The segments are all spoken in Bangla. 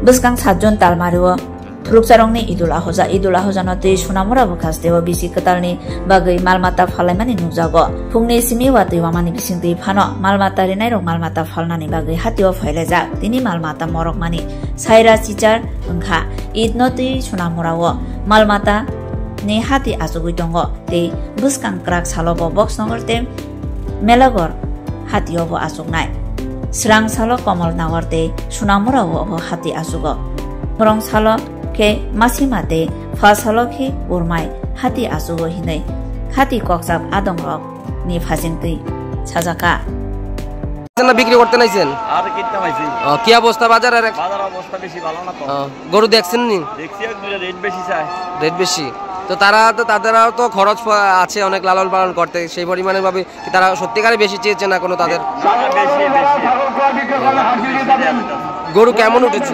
bwskang 7 jon talmario Thulukcharongni Idul Ahha no tei Sunamura bukasteo bisi ketalni bagui malmata phalaimani nukjago. Phungni simi wa teiwamani bisingtui phano malmata rinai rok malmata phalnani bagui hatio phailajak. Tini malmata morokmani saira chichar wngkha Id no tei Sunamurao malmata ni hati asugui tongo tei bwskang krak salobo boxnogor tei melagor hatio bo asugnai. Srang salo Komal Nagar tei Sunamurao bo hati asugo. Morong salo ke masimate fasalo ke urmai hati asugo hinai hati kokjab adong rok ni phasingtui sajaka না বিক্রি করতে নাইছেন আর কিনতে পাইছি কি অবস্থা বাজারের অবস্থা বেশি ভালো না তো গরু দেখছেন নি দেখছি এক দুইটা রেট বেশি চাই রেট বেশি তো তাদেরও তো খরচ আছে অনেক লালন পালন করতে সেই পরিমাণে ভাবে তারা সত্যিকারে বেশি চেয়েছে না কোনো তাদের বেশি গরু কেমন উঠেছে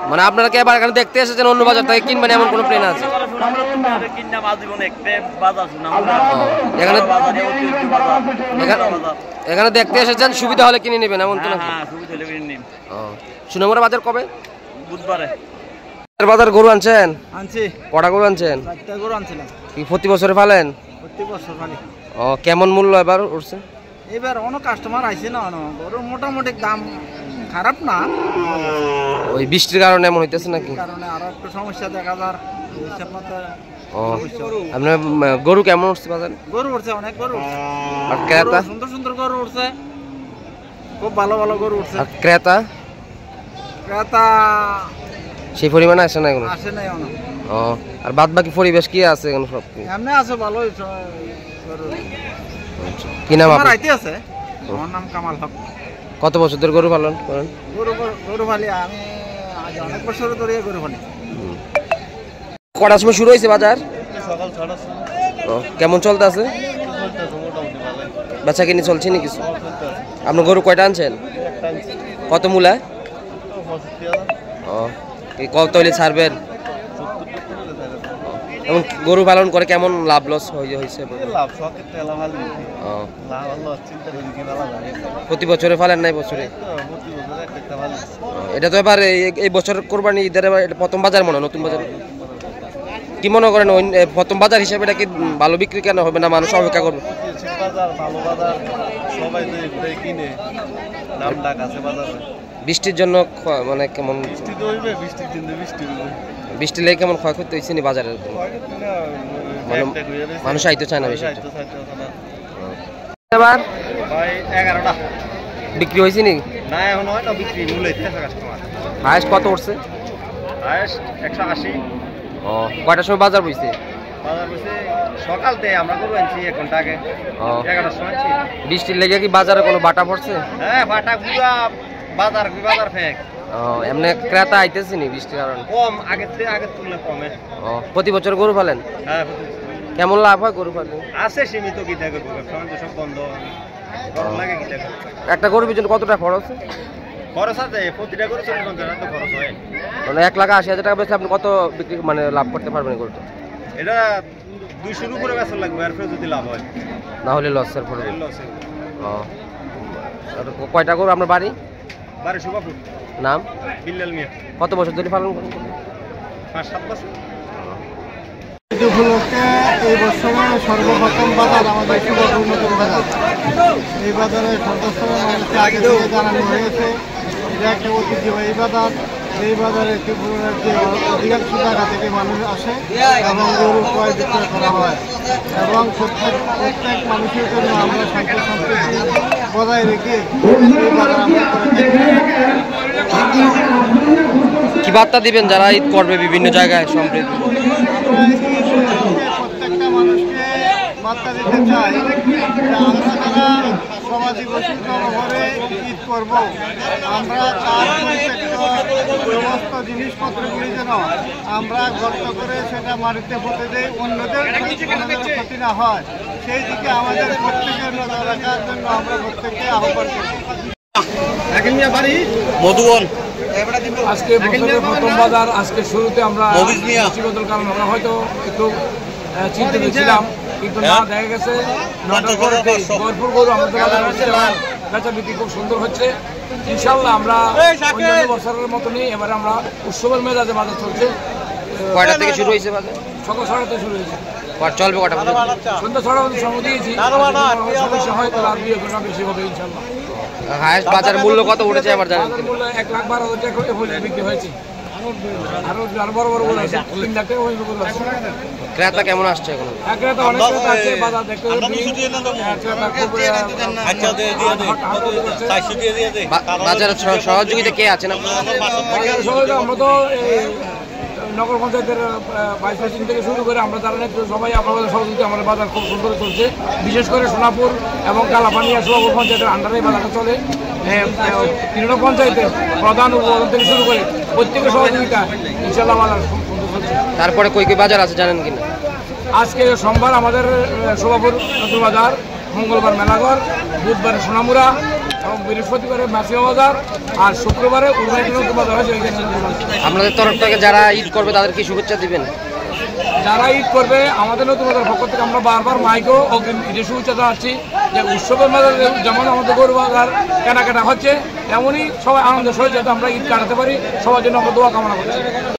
মানে আপনারা কি আবার এখানে দেখতে এসেছেন অন্য বাজার থেকে কিনবেন এমন কোনো প্ল্যান আছে এখানে দেখতে এসেছেন সুবিধা হলে কিনে নেবেন এমন তো নাকি সুনামুরা বাজার কবে বুধবারে বাজার গরু আনছেন আনছি কটা গরু আনছেন 4টা গরু আনছিলাম কি প্রতি বছরে ফালেন প্রতি বছর ফালি কেমন মূল্য এবার উঠছে এবার অনেক কাস্টমার আইছে না গরু মোটামুটি দাম খারাপ না ওই বৃষ্টির কারণে এমন হইতেছে নাকি কারণে আরো একটু সমস্যা দেখা যার হিসাব মতো আপনার গরু কেমন উঠছে বাজারে গরু উঠছে অনেক গরু আর ক্রেতা সুন্দর সুন্দর গরু উঠছে খুব ভালো ভালো গরু উঠছে আর ক্রেতা সেই পরিমাণে আসে না এখন আসে নাই এখন আর বাদ বাকি পরিবেশ কি আছে এখন সব এমনি আছে ভালোই গরু কি নাম আপনার আইতে আছে আমার নাম কামাল হক কত বছর ধরে গরু পালন করেন গরু পালি আমি আজ অনেক বছর ধরে গরু পালি কটার সময় শুরু হয়েছে বাজার সকাল 6টার সময় কেমন চলতে আছে বেচা কিনে চলছে না কিছু আপনার গরু কয়টা আনছেন কত মূলা কত হইলে ছাড়বেন এবং গরু পালন করে কেমন লাভ লস হয়েছে প্রতি বছরে ফালেন নাই বছরে এটা তো এবার এই বছর কোরবানি ঈদের প্রথম বাজার মনে নতুন বাজার কি মনে করেন প্রথম বাজার হিসেবে এটা কি ভালো বিক্রি কেন হবে না মানুষ অপেক্ষা করবে বৃষ্টির জন্য মানে কেমন বৃষ্টি লেগে কেমন ক্ষয়ক্ষতি হয়েছে নি বাজারের মানুষ আইতে চায় না বেশি এবার 11টা বিক্রি হয়েছে নি না এখন হয় না বিক্রি মূল্য হইতেছে কাস্টমার হাইস্ট কত উঠছে হাইস্ট 180 কয়টার সময় বাজার বইছে বাজার বইছে সকালতে আমরা গরু আনছি 1 ঘন্টা আগে 11টার সময় আনছি বৃষ্টির লেগে কি বাজারে কোনো বাটা পড়ছে হ্যাঁ বাটা পুরো বাজার ফেক এমনি ক্রেতা আইতেছে নি বৃষ্টির কারণে কম আগের তুলনায় কমে প্রতি বছর গরু পালেন হ্যাঁ কেমন লাভ হয় গরু পালন ব্যবসা সীমিত কি থাকে সব বন্ধ লাগে কি থাকে একটা গরুর পিছনে কত টাকা খরচ আছে প্রতিটা গরু 40-50 টাকা তো খরচ হয় মানে 1,80,000 টাকা বেচলে আপনি কত বিক্রি মানে লাভ করতে পারবেন গরুটা এটা 200 উপরে বেচা লাগবে আর যদি লাভ হয় না হলে লসের পড়বে আর কয়টা গরু আপনার বাড়ি সুবাপুর নাম বিল্লাল মিয়া কত বছর ধরে পালন করেন 5-7 বছর উপলক্ষে এই বছরে সর্বপ্রথম বাজার আমাদের সুবাপুর নতুন বাজার এই বাজারে সদস্য মানুষকে আগে থেকে জানানো হয়েছে এটা একটা ঐতিহ্যবাহী বাজার এই বাজারে ত্রিপুরার যে অধিকাংশ জায়গা থেকে মানুষ আসে এবং গরু ক্রয় বিক্রয় করা হয় এবং প্রত্যেক মানুষের জন্য আমরা শান্তি সম্প্রীতি বজায় রেখে এই বাজার আমরা করে থাকি। কি বার্তা দিবেন যারা ঈদ করবে বিভিন্ন জায়গায় সম্প্রীতি প্রত্যেকটা মানুষকে বার্তা দিতে চাই যে আমরা যারা সামাজিক বৈশিষ্ট্যভাবে ঈদ করব আমরা তার সমস্ত জিনিসপত্রগুলি যেন আমরা গর্ত করে সেটা মাটিতে পুঁতে দেই অন্যদের ক্ষতি না হয় সেই দিকে আমাদের প্রত্যেকের নজর রাখার জন্য আমরা প্রত্যেককে আহ্বান করি। মধুবন আজকে বছরের প্রথম বাজার আজকে শুরুতে আমরা বদল কারণ আমরা হয়তো একটু চিন্তিত ছিলাম কিন্তু না দেখা গেছে ভরপুর গরু আমাদের বাজার বেচা বিক্রি খুব সুন্দর হচ্ছে। ইনশাল্লাহ আমরা অন্যান্য বছরের মতনই এবারে আমরা উৎসবের মেজাজে বাজার চলছে। কয়টা থেকে শুরু হয়েছে বাজার? সকাল 6টা শুরু হয়েছে, চলবে কটা পর্যন্ত? সন্ধ্যা 6টা পর্যন্ত সময় দিয়েছি। সমস্যা হয় তাহলে আর 2 ঘন্টা বেশি হবে ইনশাল্লাহ। হায়েস্ট বাজার মূল্য কত উঠেছে আবার জানেন? বাজার মূল্য 1,12,000 টাকা করে বিক্রি হয়েছে। আরো বড় বড় বড় আছে, 3 লাখ টাকা পর্যন্ত বড় আছে। ক্রেতা কেমন আসছে এখন? ক্রেতা অনেক ক্রেতা আছে, বাজার দেখতে বাজারের সহযোগিতা কে আছেন? আমরা তো নগর পঞ্চায়েতের ভাইস প্রেসিডেন্ট থেকে শুরু করে আমরা যারা নেতৃত্ব সবাই আপনাদের সহযোগিতা আমাদের বাজার খুব সুন্দর চলছে। বিশেষ করে সোনাপুর এবং কালাপানিয়া সোনাপুর পঞ্চায়েতের আন্ডারে বাজারটা চলে। 3 পঞ্চায়েতের প্রধান উপপ্রধান থেকে শুরু করে প্রত্যেকের সহযোগিতা ইনশাল্লাহ বাজার খুব সুন্দর চলছে। তারপরে কই কই বাজার আছে জানেন কিনা? আজকে সোমবার আমাদের সোনাপুর নতুন বাজার, মঙ্গলবার মেলাঘর, বুধবারে সোনামুড়া এবং বৃহস্পতিবারে মাসিয়া বাজার, আর শুক্রবারে উর্মাইটি নতুন বাজার হয়েছে। আপনাদের তরফ থেকে যারা ঈদ করবে তাদের কি শুভেচ্ছা দিবেন? যারা ঈদ করবে আমাদের নতুন বাজার পক্ষ থেকে আমরা বারবার মাইকও ঈদের শুভেচ্ছা জানাচ্ছি যে উৎসবের বাজার যেমন আমাদের গরু বাজার কেনাকাটা হচ্ছে, এমনই সবাই আনন্দের সহিত যাতে আমরা ঈদ কাটাতে পারি, সবার জন্য আমরা দোয়া কামনা করছি।